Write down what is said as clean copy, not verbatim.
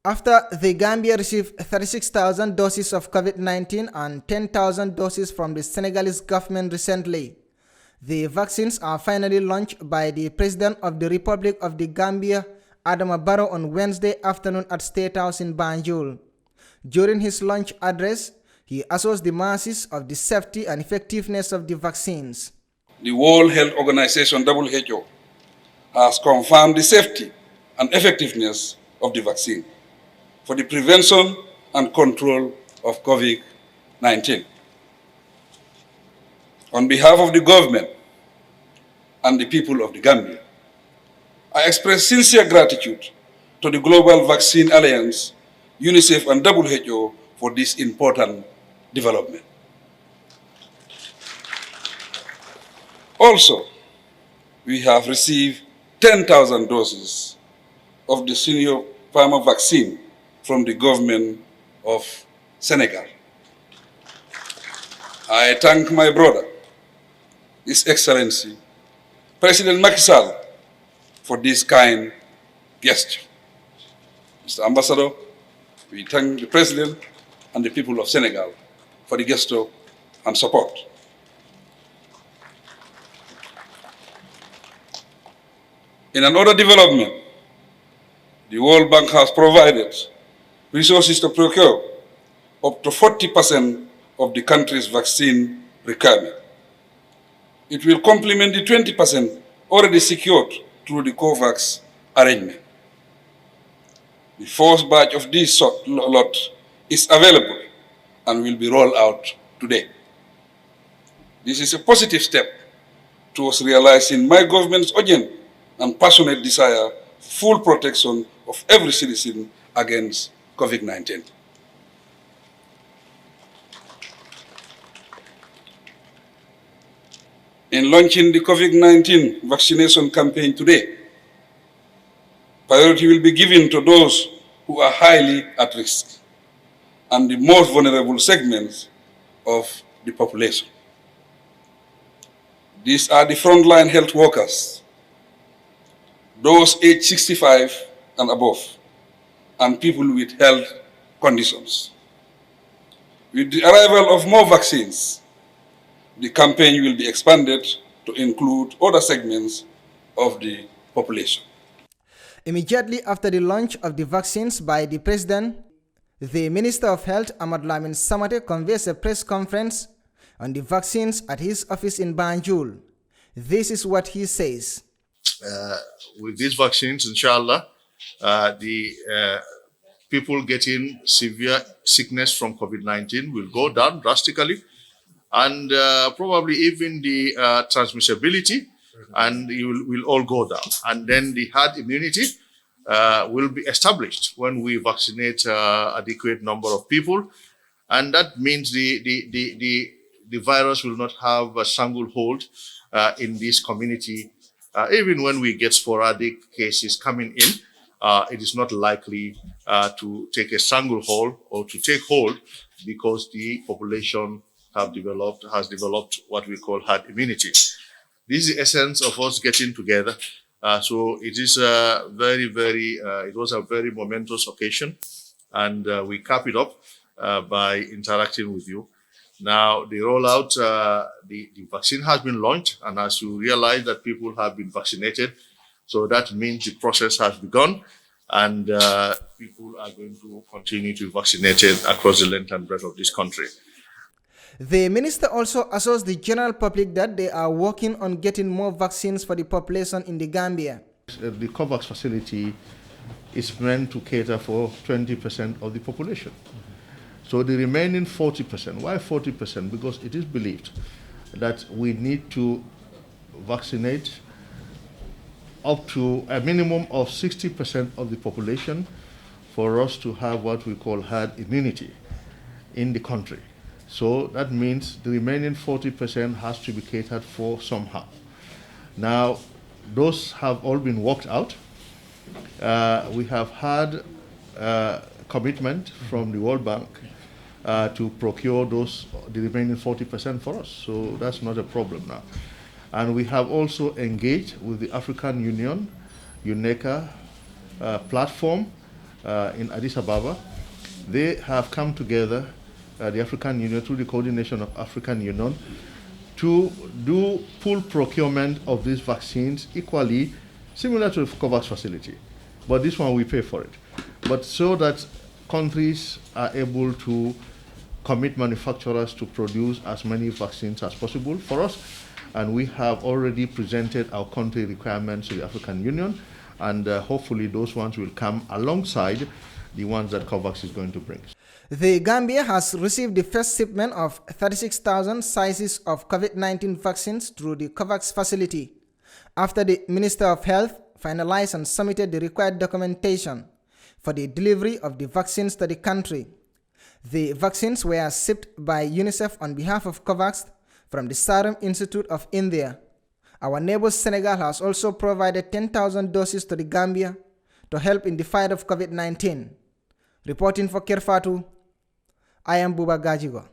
After the Gambia received 36,000 doses of COVID-19 and 10,000 doses from the Senegalese government recently, the vaccines are finally launched by the President of the Republic of the Gambia, Adama Barrow, on Wednesday afternoon at State House in Banjul. During his launch address, he assures the masses of the safety and effectiveness of the vaccines. The World Health Organization (WHO) has confirmed the safety and effectiveness of the vaccine for the prevention and control of COVID-19. On behalf of the government and the people of the Gambia, I express sincere gratitude to the Global Vaccine Alliance, UNICEF and WHO for this important development. Also, we have received 10,000 doses of the senior pharma vaccine from the government of Senegal. I thank my brother, His Excellency, President Macky Sall, for this kind gesture. Mr. Ambassador, we thank the President and the people of Senegal for the gesture and support. In another development, the World Bank has provided resources to procure up to 40% of the country's vaccine requirement. It will complement the 20% already secured through the COVAX arrangement. The first batch of this lot is available and will be rolled out today. This is a positive step towards realizing my government's urgent and passionate desire for full protection of every citizen against COVID-19. In launching the COVID-19 vaccination campaign today, priority will be given to those who are highly at risk and the most vulnerable segments of the population. These are the frontline health workers, those aged 65 and above, and people with health conditions. With the arrival of more vaccines, the campaign will be expanded to include other segments of the population. Immediately after the launch of the vaccines by the President, the Minister of Health, Ahmad Lamin Samate, convenes a press conference on the vaccines at his office in Banjul. This is what he says. With these vaccines, inshallah, the people getting severe sickness from COVID-19 will go down drastically, and probably even the transmissibility and it will all go down. And then the herd immunity will be established when we vaccinate adequate number of people, and that means the virus will not have a stranglehold in this community. Even when we get sporadic cases coming in, it is not likely to take a stranglehold or to take hold, because the population has developed what we call herd immunity. This is the essence of us getting together. So it is it was a very momentous occasion, and we cap it up by interacting with you. Now, the rollout, the vaccine has been launched, and as you realize that people have been vaccinated, so that means the process has begun, and people are going to continue to be vaccinated across the length and breadth of this country. The minister also assures the general public that they are working on getting more vaccines for the population in the Gambia. The COVAX facility is meant to cater for 20% of the population. So the remaining 40%, why 40%? Because it is believed that we need to vaccinate up to a minimum of 60% of the population for us to have what we call herd immunity in the country. So that means the remaining 40% has to be catered for somehow. Now, those have all been worked out. We have had commitment from the World Bank to procure the remaining 40% for us. So that's not a problem now. And we have also engaged with the African Union, UNECA platform, in Addis Ababa. They have come together, the African Union, through the coordination of African Union, to do full procurement of these vaccines equally, similar to the COVAX facility. But this one we pay for it. But so that countries are able to commit manufacturers to produce as many vaccines as possible for us. And we have already presented our country requirements to the African Union, and hopefully those ones will come alongside the ones that COVAX is going to bring. The Gambia has received the first shipment of 36,000 sizes of COVID-19 vaccines through the COVAX facility, after the Minister of Health finalized and submitted the required documentation for the delivery of the vaccines to the country. The vaccines were shipped by UNICEF on behalf of COVAX from the Serum Institute of India. Our neighbor Senegal has also provided 10,000 doses to the Gambia to help in the fight of COVID-19. Reporting for Kerr, Fatou, I am Buba Gajigo.